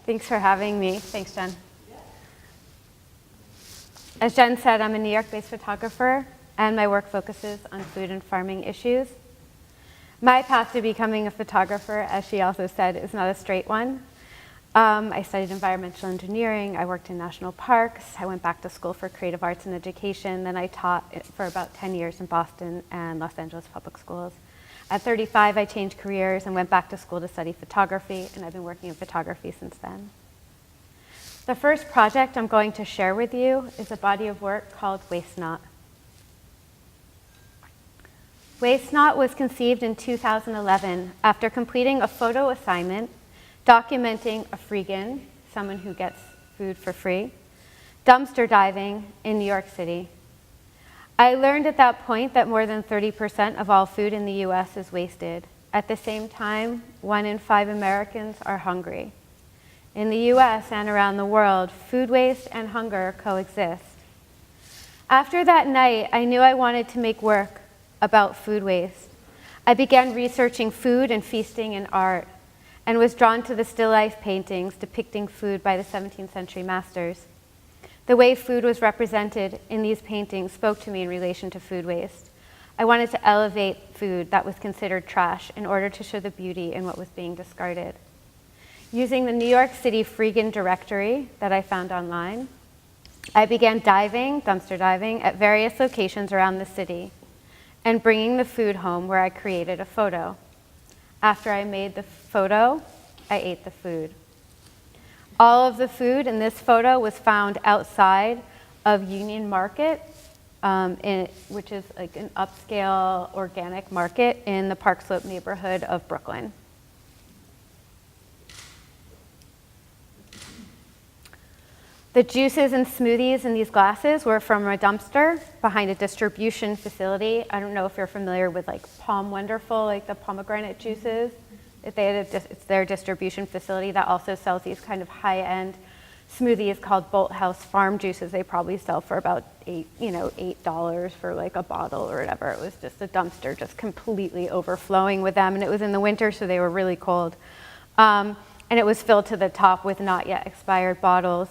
Thanks for having me. Thanks, Jen. As Jen said, I'm a New York-based photographer, and my work focuses on food and farming issues. My path to becoming a photographer, as she also said, is not a straight one. I studied environmental engineering, I worked in national parks, I went back to school for creative arts and education, then I taught for about 10 years in Boston and Los Angeles public schools. At 35, I changed careers and went back to school to study photography, and I've been working in photography since then. The first project I'm going to share with you is a body of work called Waste Not. Waste Not was conceived in 2011 after completing a photo assignment documenting a freegan, someone who gets food for free, dumpster diving in New York City. I learned at that point that more than 30% of all food in the US is wasted. At the same time, 1 in 5 Americans are hungry. In the US and around the world, food waste and hunger coexist. After that night, I knew I wanted to make work about food waste. I began researching food and feasting in art, and was drawn to the still life paintings depicting food by the 17th century masters. The way food was represented in these paintings spoke to me in relation to food waste. I wanted to elevate food that was considered trash in order to show the beauty in what was being discarded. Using the New York City freegan directory that I found online, I began dumpster diving, at various locations around the city and bringing the food home where I created a photo. After I made the photo, I ate the food. All of the food in this photo was found outside of Union Market, which is like an upscale organic market in the Park Slope neighborhood of Brooklyn. The juices and smoothies in these glasses were from a dumpster behind a distribution facility. I don't know if you're familiar with like Palm Wonderful, like the pomegranate juices. It's their distribution facility that also sells these kind of high-end smoothies called Bolt House Farm juices. They probably sell for about $8 for like a bottle or whatever. It was just a dumpster just completely overflowing with them. And it was in the winter, so they were really cold. And it was filled to the top with not yet expired bottles.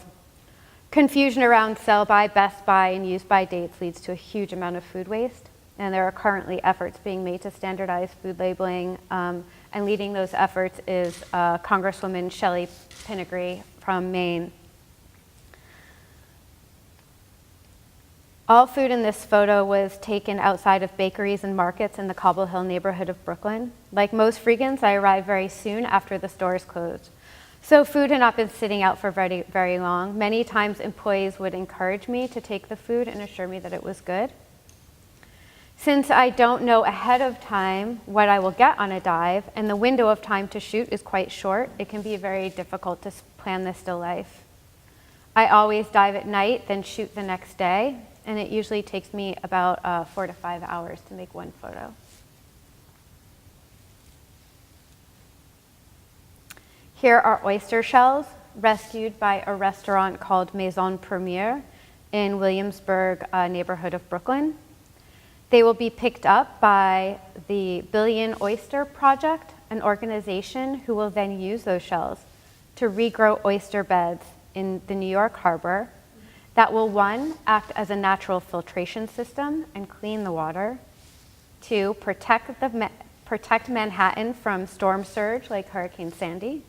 Confusion around sell-by, best-by, and use-by dates leads to a huge amount of food waste. And there are currently efforts being made to standardize food labeling. And leading those efforts is Congresswoman Shelley Pingree from Maine. All food in this photo was taken outside of bakeries and markets in the Cobble Hill neighborhood of Brooklyn. Like most freegans, I arrived very soon after the stores closed. So food had not been sitting out for very, very long. Many times employees would encourage me to take the food and assure me that it was good. Since I don't know ahead of time what I will get on a dive, and the window of time to shoot is quite short, it can be very difficult to plan the still life. I always dive at night, then shoot the next day, and it usually takes me about 4 to 5 hours to make one photo. Here are oyster shells rescued by a restaurant called Maison Premiere in Williamsburg neighborhood of Brooklyn. They will be picked up by the Billion Oyster Project, an organization who will then use those shells to regrow oyster beds in the New York harbor that will, 1, act as a natural filtration system and clean the water, 2, protect Manhattan from storm surge like Hurricane Sandy,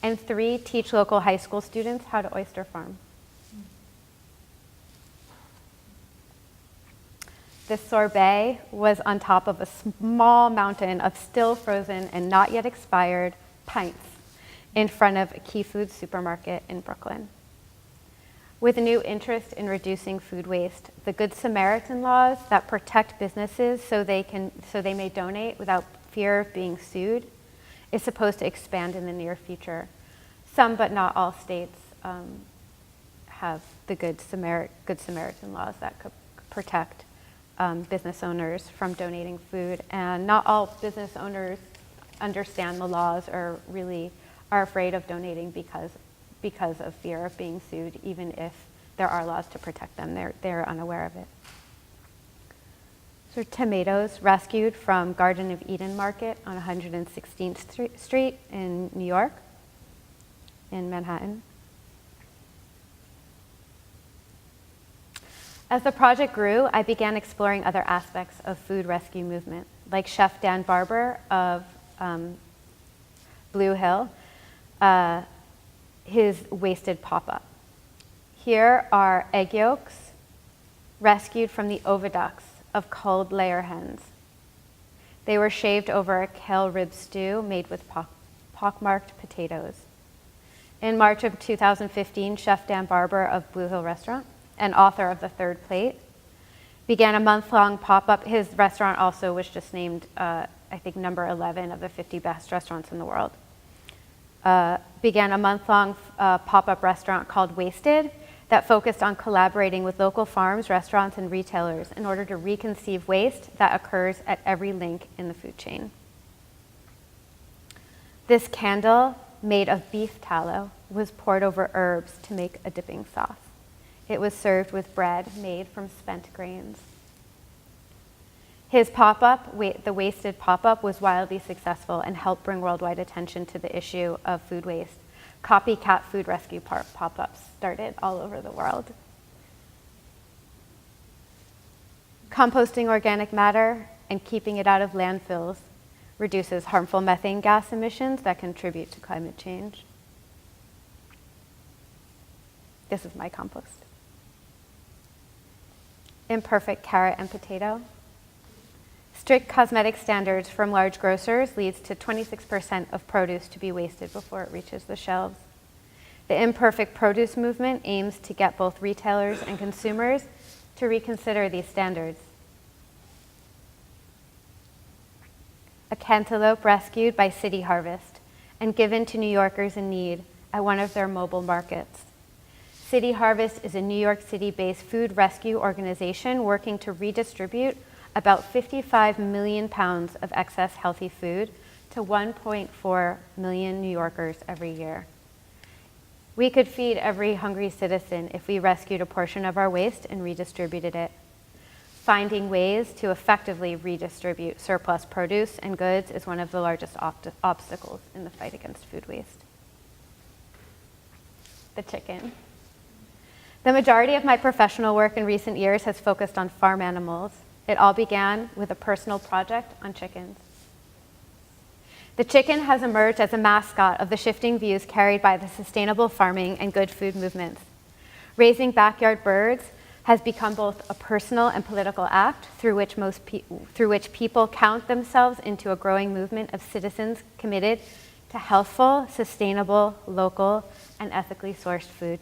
and 3, teach local high school students how to oyster farm. This sorbet was on top of a small mountain of still frozen and not yet expired pints in front of a Key Food supermarket in Brooklyn. With a new interest in reducing food waste, the Good Samaritan laws that protect businesses so they may donate without fear of being sued is supposed to expand in the near future. Some, but not all states, have the Good Samaritan laws that could protect business owners from donating food. And not all business owners understand the laws or really are afraid of donating because of fear of being sued, even if there are laws to protect them. They're unaware of it. So tomatoes rescued from Garden of Eden Market on 116th Street in New York. in Manhattan. As the project grew, I began exploring other aspects of food rescue movement, like Chef Dan Barber of Blue Hill, his wasted pop-up. Here are egg yolks rescued from the oviducts of culled layer hens. They were shaved over a kale rib stew made with pockmarked potatoes. In March of 2015, Chef Dan Barber of Blue Hill Restaurant, and author of The Third Plate, began a month-long pop-up. His restaurant also was just named, I think, number 11 of the 50 best restaurants in the world. Began a month-long pop-up restaurant called Wasted that focused on collaborating with local farms, restaurants, and retailers in order to reconceive waste that occurs at every link in the food chain. This candle, made of beef tallow, was poured over herbs to make a dipping sauce. It was served with bread made from spent grains. His pop-up, the Wasted pop-up, was wildly successful and helped bring worldwide attention to the issue of food waste. Copycat food rescue pop-ups started all over the world. Composting organic matter and keeping it out of landfills reduces harmful methane gas emissions that contribute to climate change. This is my compost. Imperfect carrot and potato. Strict cosmetic standards from large grocers leads to 26% of produce to be wasted before it reaches the shelves. The imperfect produce movement aims to get both retailers and consumers to reconsider these standards. A cantaloupe rescued by City Harvest and given to New Yorkers in need at one of their mobile markets. City Harvest is a New York City-based food rescue organization working to redistribute about 55 million pounds of excess healthy food to 1.4 million New Yorkers every year. We could feed every hungry citizen if we rescued a portion of our waste and redistributed it. Finding ways to effectively redistribute surplus produce and goods is one of the largest obstacles in the fight against food waste. The chicken. The majority of my professional work in recent years has focused on farm animals. It all began with a personal project on chickens. The chicken has emerged as a mascot of the shifting views carried by the sustainable farming and good food movements. Raising backyard birds has become both a personal and political act through which people count themselves into a growing movement of citizens committed to healthful, sustainable, local, and ethically sourced food.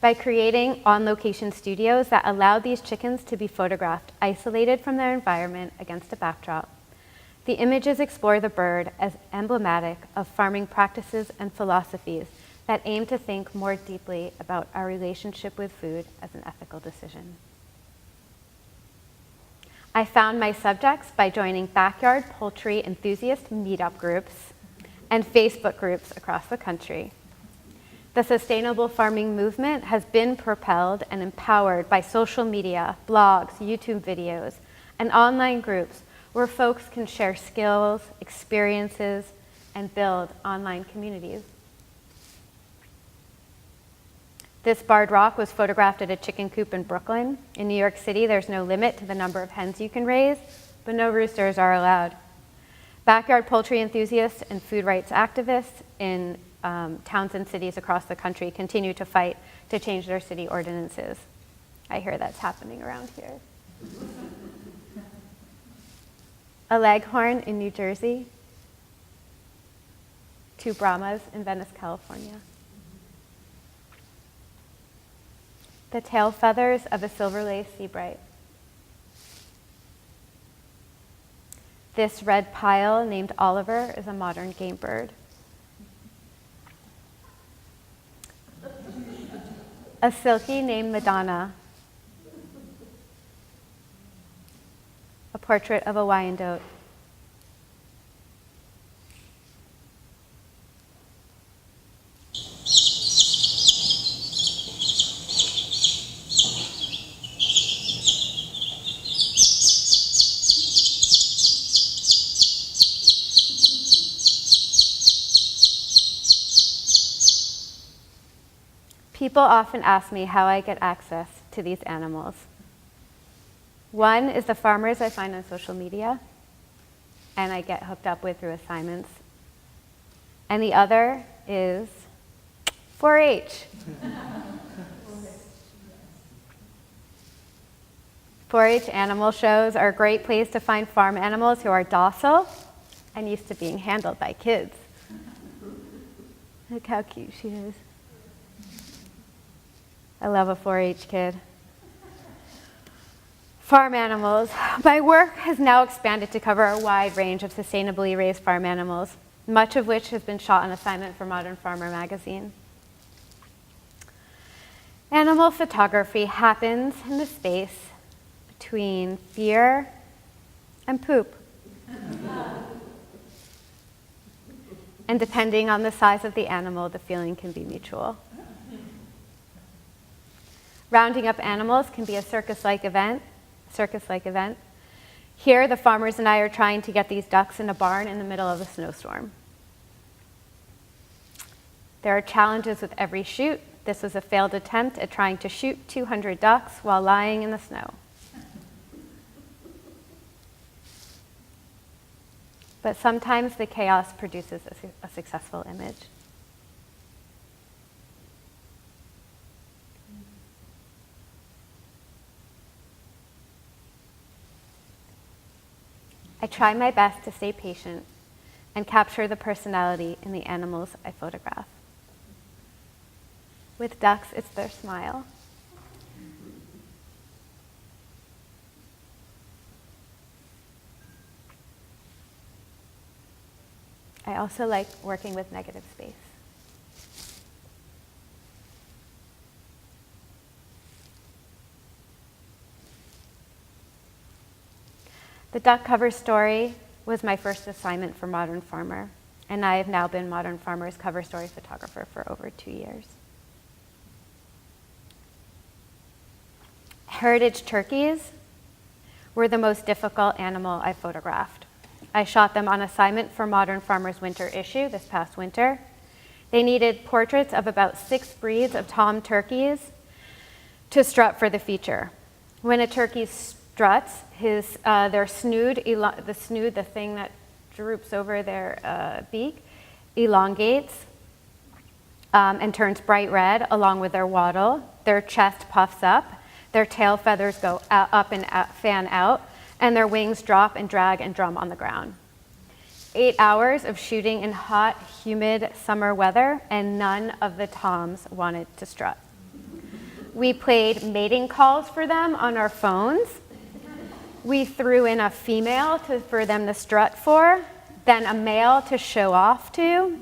By creating on-location studios that allowed these chickens to be photographed isolated from their environment against a backdrop, the images explore the bird as emblematic of farming practices and philosophies that aim to think more deeply about our relationship with food as an ethical decision. I found my subjects by joining backyard poultry enthusiast meetup groups and Facebook groups across the country. The sustainable farming movement has been propelled and empowered by social media, blogs, YouTube videos, and online groups where folks can share skills, experiences, and build online communities. This barred rock was photographed at a chicken coop in Brooklyn. In New York City, there's no limit to the number of hens you can raise, but no roosters are allowed. Backyard poultry enthusiasts and food rights activists in towns and cities across the country continue to fight to change their city ordinances. I hear that's happening around here. A leghorn in New Jersey, 2 Brahmas in Venice, California. The tail feathers of a silver-laced seabright. This red pile named Oliver is a modern game bird. A silky named Madonna. A portrait of a Wyandotte. People often ask me how I get access to these animals. One is the farmers I find on social media and I get hooked up with through assignments. And the other is 4-H. 4-H animal shows are a great place to find farm animals who are docile and used to being handled by kids. Look how cute she is. I love a 4-H kid. Farm animals. My work has now expanded to cover a wide range of sustainably raised farm animals, much of which has been shot on assignment for Modern Farmer magazine. Animal photography happens in the space between fear and poop. And depending on the size of the animal, the feeling can be mutual. Rounding up animals can be a circus-like event. Here, the farmers and I are trying to get these ducks in a barn in the middle of a snowstorm. There are challenges with every shoot. This was a failed attempt at trying to shoot 200 ducks while lying in the snow. But sometimes the chaos produces a successful image. I try my best to stay patient and capture the personality in the animals I photograph. With ducks, it's their smile. I also like working with negative space. The duck cover story was my first assignment for Modern Farmer, and I have now been Modern Farmer's cover story photographer for over 2 years. Heritage turkeys were the most difficult animal I photographed. I shot them on assignment for Modern Farmer's winter issue this past winter. They needed portraits of about 6 breeds of tom turkeys to strut for the feature. When a turkey struts, their snood, the thing that droops over their beak, elongates and turns bright red along with their waddle. Their chest puffs up, their tail feathers go up and fan out, and their wings drop and drag and drum on the ground. 8 hours of shooting in hot, humid summer weather, and none of the toms wanted to strut. We played mating calls for them on our phones. We threw in a female for them to strut for, then a male to show off to.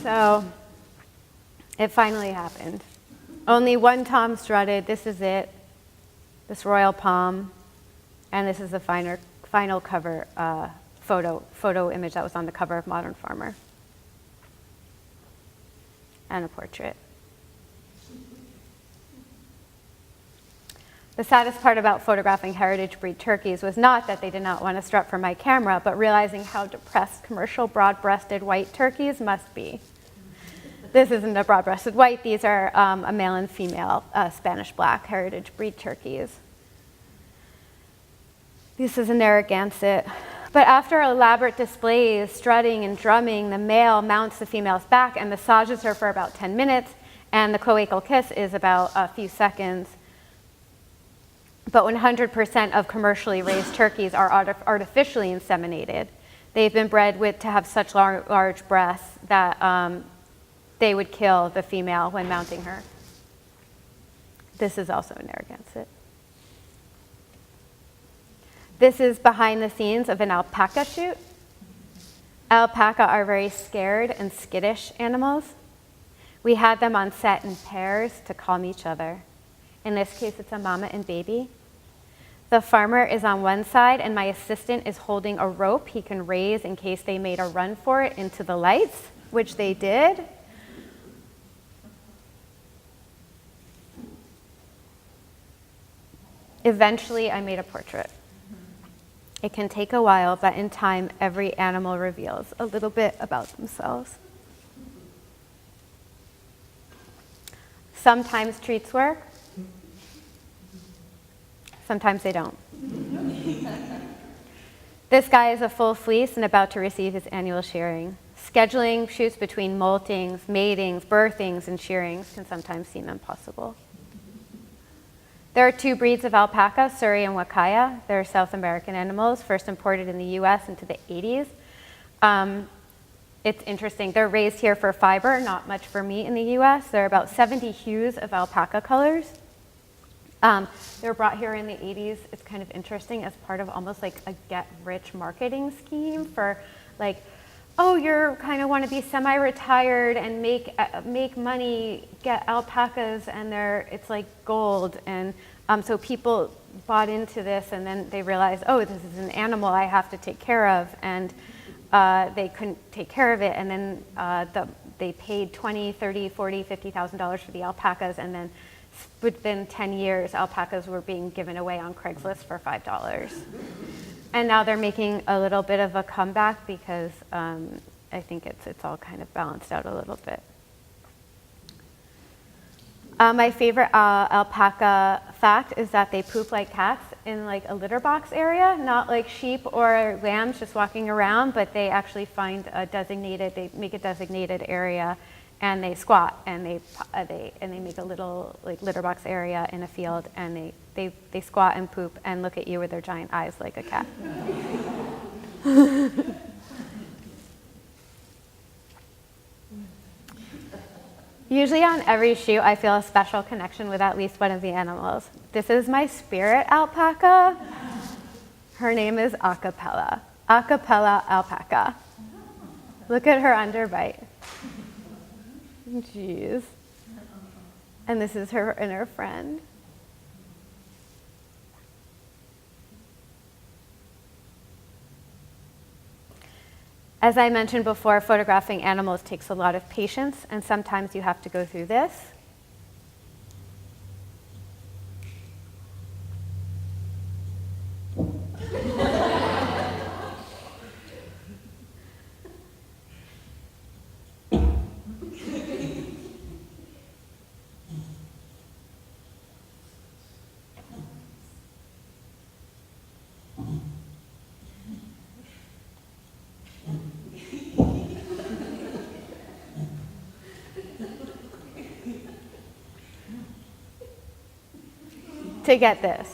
So it finally happened. Only one tom strutted. This is it, this royal palm, and this is the final cover photo image that was on the cover of Modern Farmer, and a portrait. The saddest part about photographing heritage breed turkeys was not that they did not want to strut for my camera, but realizing how depressed commercial broad-breasted white turkeys must be. This isn't a broad-breasted white. These are a male and female Spanish black heritage breed turkeys. This is a Narragansett. But after elaborate displays, strutting and drumming, the male mounts the female's back and massages her for about 10 minutes, and the cloacal kiss is about a few seconds. But 100% of commercially raised turkeys are artificially inseminated. They've been bred to have such large breasts that they would kill the female when mounting her. This is also a Narragansett. This is behind the scenes of an alpaca shoot. Alpaca are very scared and skittish animals. We had them on set in pairs to calm each other. In this case, it's a mama and baby. The farmer is on one side, and my assistant is holding a rope he can raise in case they made a run for it into the lights, which they did. Eventually, I made a portrait. It can take a while, but in time, every animal reveals a little bit about themselves. Sometimes treats work. Sometimes they don't. This guy is a full fleece and about to receive his annual shearing. Scheduling shoots between moltings, matings, birthings, and shearings can sometimes seem impossible. There are two breeds of alpaca, Surrey and Wakaya. They're South American animals, first imported in the US into the 80s. It's interesting, they're raised here for fiber, not much for meat in the US. There are about 70 hues of alpaca colors. They were brought here in the 80s. It's kind of interesting as part of almost like a get-rich marketing scheme for like, oh, you're kind of want to be semi-retired and make money, get alpacas, and it's like gold. And so people bought into this, and then they realized, oh, this is an animal I have to take care of, and they couldn't take care of it, and then they paid $20,000, $30,000, $40,000, $50,000 for the alpacas, and then within 10 years, alpacas were being given away on Craigslist for $5. And now they're making a little bit of a comeback because I think it's all kind of balanced out a little bit. My favorite alpaca fact is that they poop like cats in like a litter box area, not like sheep or lambs just walking around, but they actually find they make a designated area, and they squat, and they make a little like litter box area in a field, and they squat and poop and look at you with their giant eyes like a cat. Usually on every shoot, I feel a special connection with at least one of the animals. This is my spirit alpaca. Her name is Acapella. Acapella alpaca. Look at her underbite. Jeez. And this is her and her friend. As I mentioned before, photographing animals takes a lot of patience, and sometimes you have to go through this. To get this.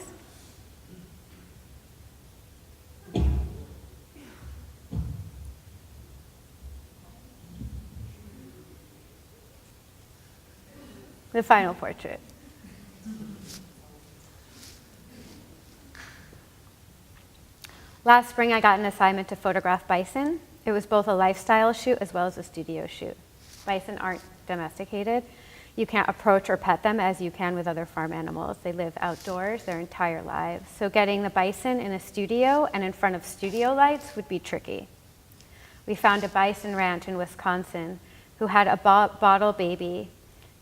The final portrait. Last spring, I got an assignment to photograph bison. It was both a lifestyle shoot as well as a studio shoot. Bison aren't domesticated. You can't approach or pet them as you can with other farm animals. They live outdoors their entire lives. So getting the bison in a studio and in front of studio lights would be tricky. We found a bison ranch in Wisconsin who had a bottle baby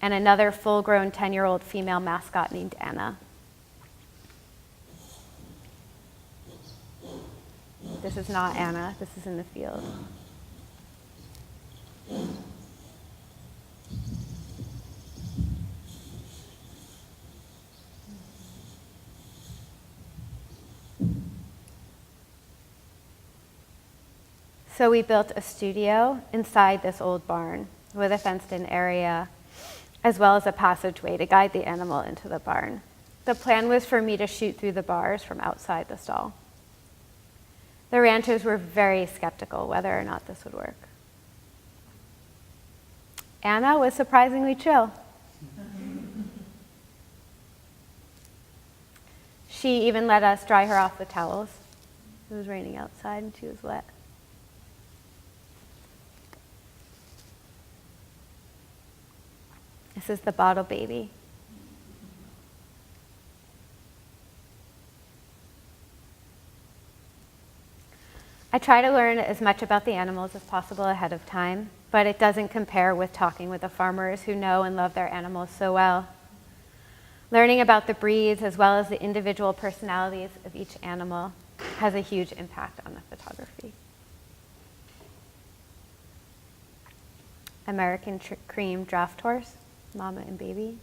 and another full-grown 10-year-old female mascot named Anna. This is not Anna, this is in the field. So we built a studio inside this old barn with a fenced-in area, as well as a passageway to guide the animal into the barn. The plan was for me to shoot through the bars from outside the stall. The ranchers were very skeptical whether or not this would work. Anna was surprisingly chill. She even let us dry her off with towels. It was raining outside and she was wet. This is the bottle baby. I try to learn as much about the animals as possible ahead of time, but it doesn't compare with talking with the farmers who know and love their animals so well. Learning about the breeds as well as the individual personalities of each animal has a huge impact on the photography. American cream draft horse, mama and baby.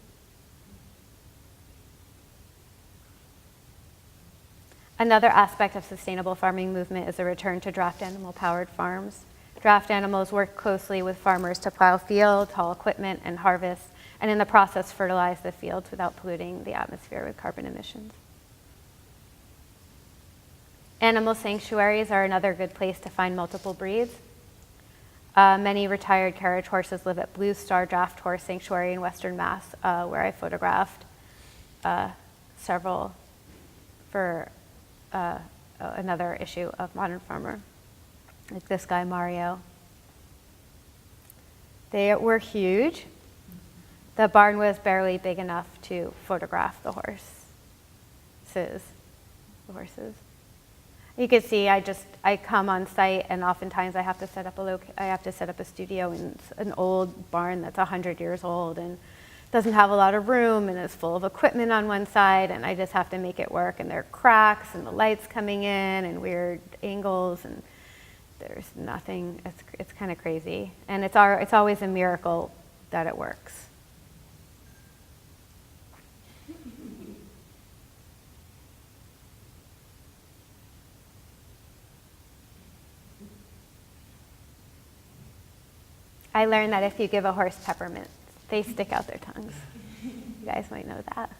Another aspect of sustainable farming movement is the return to draft animal-powered farms. Draft animals work closely with farmers to plow fields, haul equipment, and harvest, and in the process fertilize the fields without polluting the atmosphere with carbon emissions. Animal sanctuaries are another good place to find multiple breeds. Many retired carriage horses live at Blue Star Draft Horse Sanctuary in Western Mass, where I photographed several for another issue of Modern Farmer, like this guy, Mario. They were huge. The barn was barely big enough to photograph the horses. You can see I come on site, and oftentimes I have to set up a studio in an old barn that's 100 years old and doesn't have a lot of room and is full of equipment on one side, and I just have to make it work, and there are cracks and the lights coming in and weird angles, and there's nothing. It's kind of crazy, and it's always a miracle that it works. I learned that if you give a horse peppermint, they stick out their tongues. You guys might know that.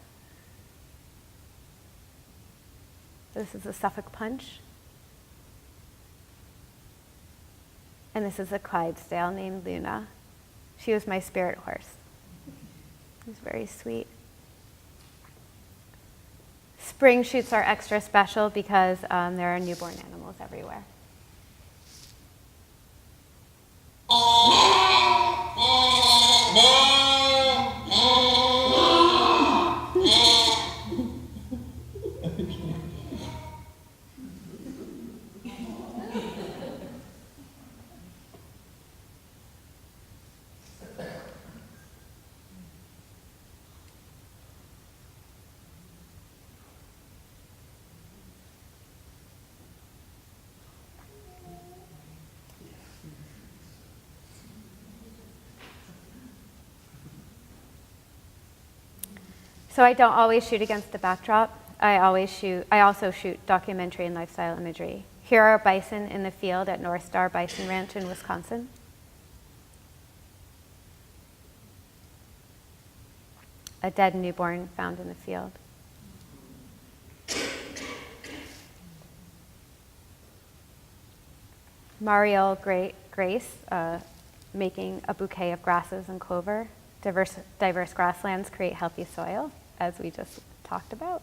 This is a Suffolk Punch. And this is a Clydesdale named Luna. She was my spirit horse. It was very sweet. Spring shoots are extra special because there are newborn animals everywhere. So I don't always shoot against the backdrop. I also shoot documentary and lifestyle imagery. Here are bison in the field at North Star Bison Ranch in Wisconsin. A dead newborn found in the field. Mariel Grace making a bouquet of grasses and clover. Diverse grasslands create healthy soil, as we just talked about.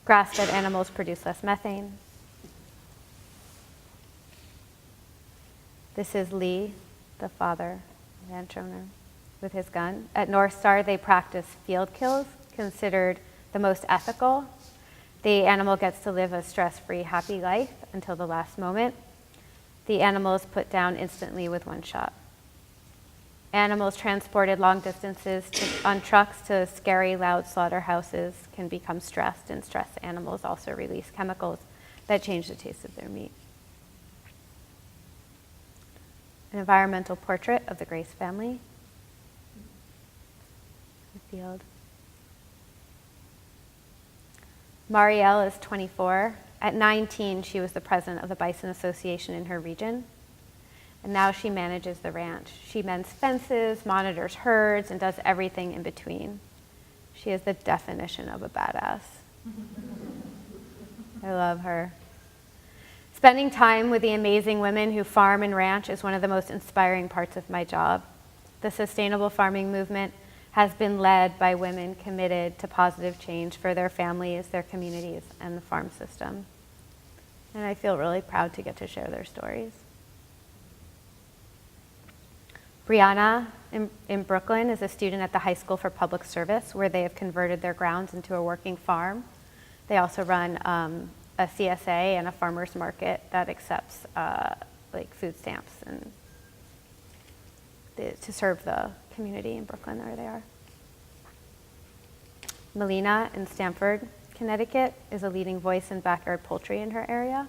Grass-fed animals produce less methane. This is Lee, the father, ranch owner, with his gun. At North Star, they practice field kills, considered the most ethical. The animal gets to live a stress-free, happy life until the last moment. The animal is put down instantly with one shot. Animals transported long distances on trucks to scary, loud slaughterhouses can become stressed, and stressed animals also release chemicals that change the taste of their meat. An environmental portrait of the Grace family. The field. Marielle is 24. At 19, she was the president of the Bison Association in her region. And now she manages the ranch. She mends fences, monitors herds, and does everything in between. She is the definition of a badass. I love her. Spending time with the amazing women who farm and ranch is one of the most inspiring parts of my job. The sustainable farming movement has been led by women committed to positive change for their families, their communities, and the farm system. And I feel really proud to get to share their stories. Brianna in Brooklyn is a student at the High School for Public Service, where they have converted their grounds into a working farm. They also run a CSA and a farmer's market that accepts like food stamps and to serve the community in Brooklyn where they are. Melina in Stamford, Connecticut is a leading voice in backyard poultry in her area.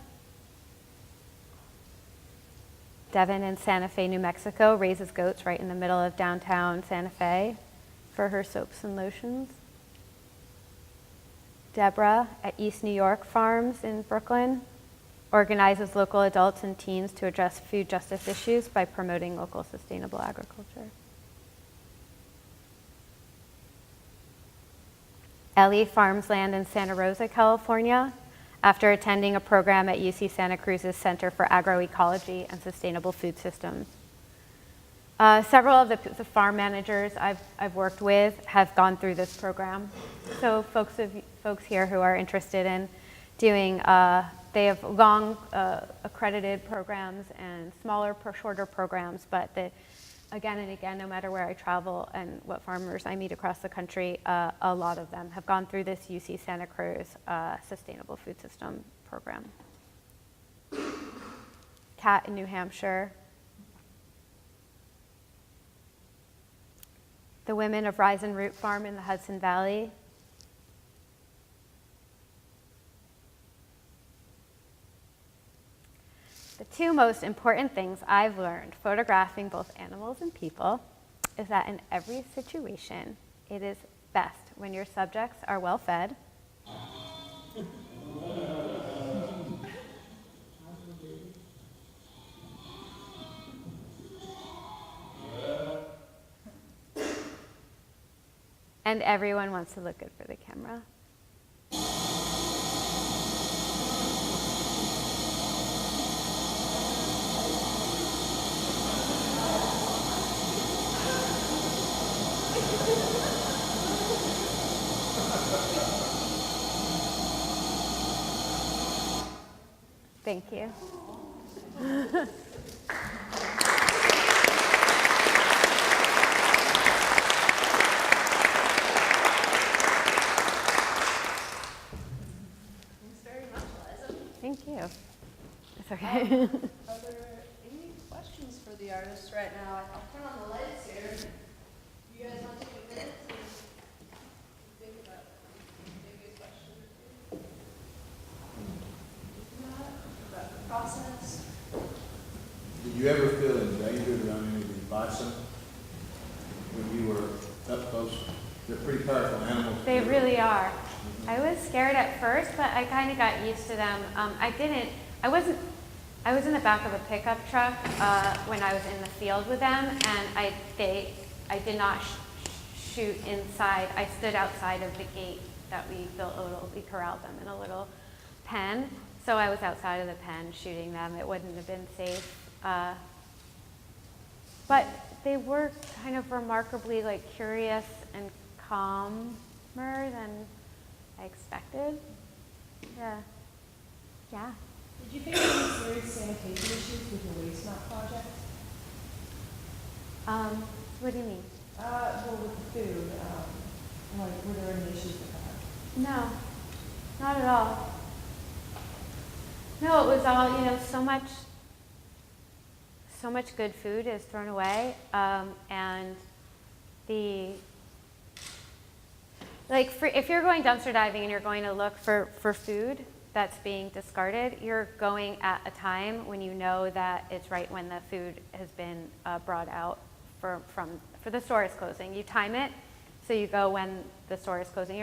Devin in Santa Fe, New Mexico raises goats right in the middle of downtown Santa Fe for her soaps and lotions. Deborah at East New York Farms in Brooklyn organizes local adults and teens to address food justice issues by promoting local sustainable agriculture. Ellie farms land in Santa Rosa, California, after attending a program at UC Santa Cruz's Center for Agroecology and Sustainable Food Systems. Several of the farm managers I've worked with have gone through this program. So folks here who are interested in doing, they have long accredited programs and smaller, shorter programs, but again and again, no matter where I travel and what farmers I meet across the country, a lot of them have gone through this UC Santa Cruz Sustainable Food System program. Kat in New Hampshire. The women of Rise and Root Farm in the Hudson Valley. The two most important things I've learned photographing both animals and people is that in every situation, it is best when your subjects are well fed, and everyone wants to look good for the camera. Thank you. Thank you. It's okay. Are there any questions for the artists right now? I'll turn on the lights here. You guys want to take a minute to think about maybe a question or two? About the process? Did you ever feel endangered around any of these bison when you were up close? They're pretty powerful animals. They really are. I was scared at first, but I kind of got used to them. I was in the back of a pickup truck when I was in the field with them, and I did not shoot inside. I stood outside of the gate that we built we corralled them in a little pen. So I was outside of the pen shooting them. It wouldn't have been safe. But they were kind of remarkably curious and calmer than I expected. Yeah. Yeah. Did you face any serious sanitation issues with your waste not project? What do you mean? Well, with the food, were there any issues with that? No, not at all. No, it was all, so much good food is thrown away, and if you're going dumpster diving and you're going to look for food that's being discarded, you're going at a time when you know that it's right when the food has been brought out for the store is closing. You time it, so you go when the store is closing.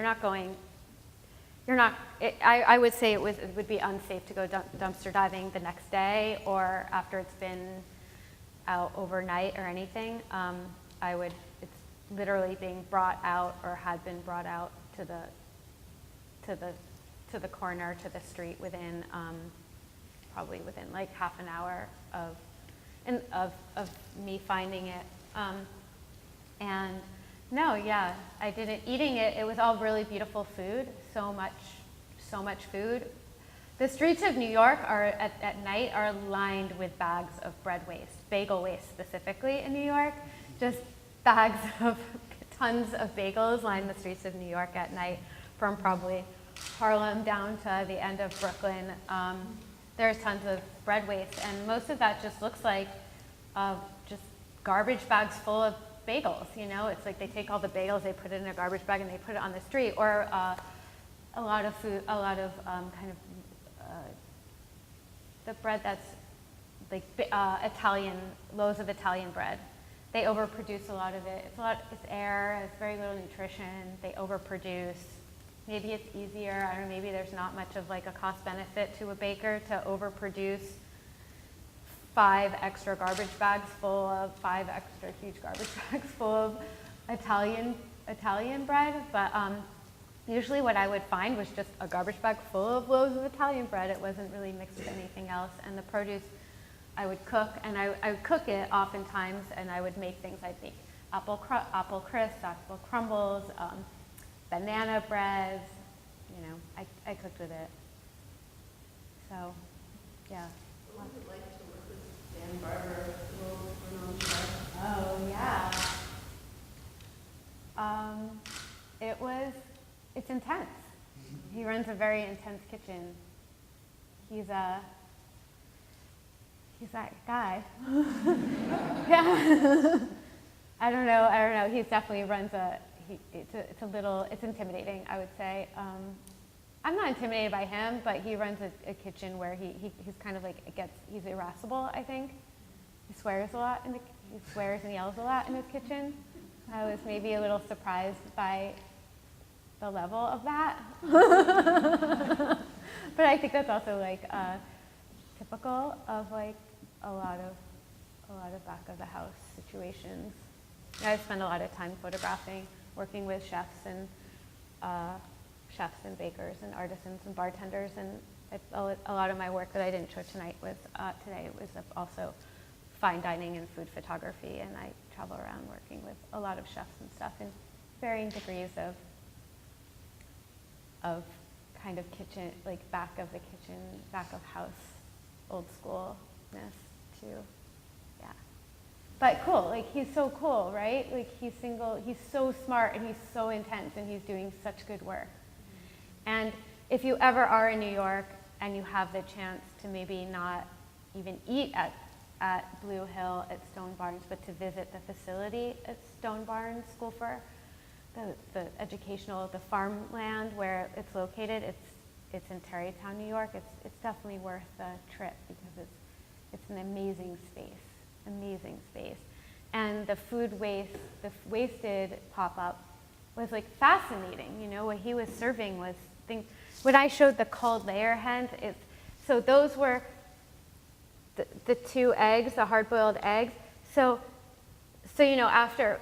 I would say it would be unsafe to go dumpster diving the next day or after it's been out overnight or anything. It's literally being brought out or had been brought out to the corner, to the street within probably within half an hour of me finding it. And no, yeah, I didn't eating it. It was all really beautiful food. So much food. The streets of New York are at night are lined with bags of bread waste, bagel waste specifically in New York. Just bags of tons of bagels line the streets of New York at night, from probably Harlem down to the end of Brooklyn. There's tons of bread waste, and most of that just looks like just garbage bags full of bagels. You know, it's like they take all the bagels, they put it in a garbage bag, and they put it on the street, or a lot of food, a lot of kind of the bread that's like Italian, loaves of Italian bread. They overproduce a lot of it. It's air, it's very little nutrition. They overproduce. Maybe it's easier, I don't know, maybe there's not much of like a cost benefit to a baker to overproduce 5 extra garbage bags full of 5 extra huge garbage bags full of Italian bread. But usually what I would find was just a garbage bag full of loaves of Italian bread. It wasn't really mixed with anything else. And the produce I would cook, and I would cook it oftentimes, and I would make things. I'd make apple crisp, apple crumbles, banana breads. You know, I cooked with it. So, yeah. What was it like to work with Dan Barber, the world-renowned chef? Oh, yeah. It's intense. He runs a very intense kitchen. He's that guy. Yeah. I don't know. He definitely runs it's intimidating, I would say. I'm not intimidated by him, but he runs a kitchen where he's kind of like, he's irascible, I think. He swears a lot, he swears and yells a lot in his kitchen. I was maybe a little surprised by the level of that. But I think that's also like typical of like a lot of back of the house situations. I spend a lot of time photographing, working with chefs and bakers and artisans and bartenders, and a lot of my work that I didn't show tonight was also fine dining and food photography, and I travel around working with a lot of chefs and stuff in varying degrees of kind of kitchen, like back of the kitchen, back of house, old schoolness too. Yeah. But cool, like he's so cool, right? Like he's so smart and he's so intense and he's doing such good work. And if you ever are in New York and you have the chance to maybe not even eat at Blue Hill at Stone Barns, but to visit the facility at Stone Barns School for the educational, the farmland where it's located, it's in Tarrytown, New York. It's definitely worth the trip because it's an amazing space. And the food waste, the wasted pop-up was like fascinating. You know, what he was serving was things. When I showed the cold layer hens, so those were the 2 eggs, the hard-boiled eggs. So you know, after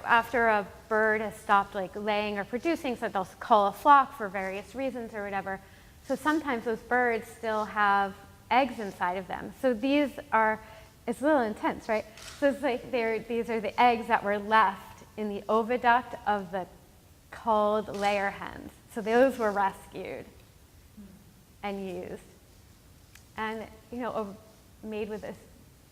a bird has stopped like laying or producing, so they'll call a flock for various reasons or whatever. So sometimes those birds still have eggs inside of them. So it's a little intense, right? So it's like these are the eggs that were left in the oviduct of the cold layer hens. So those were rescued and used, and you know, made with this.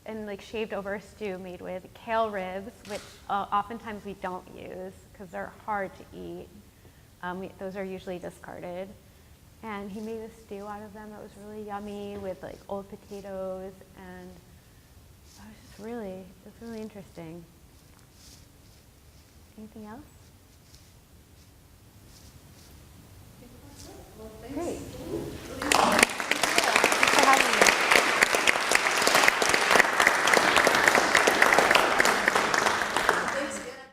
And like shaved over a stew made with kale ribs, which oftentimes we don't use because they're hard to eat. Those are usually discarded. And he made a stew out of them that was really yummy with like old potatoes, and it was really interesting. Anything else?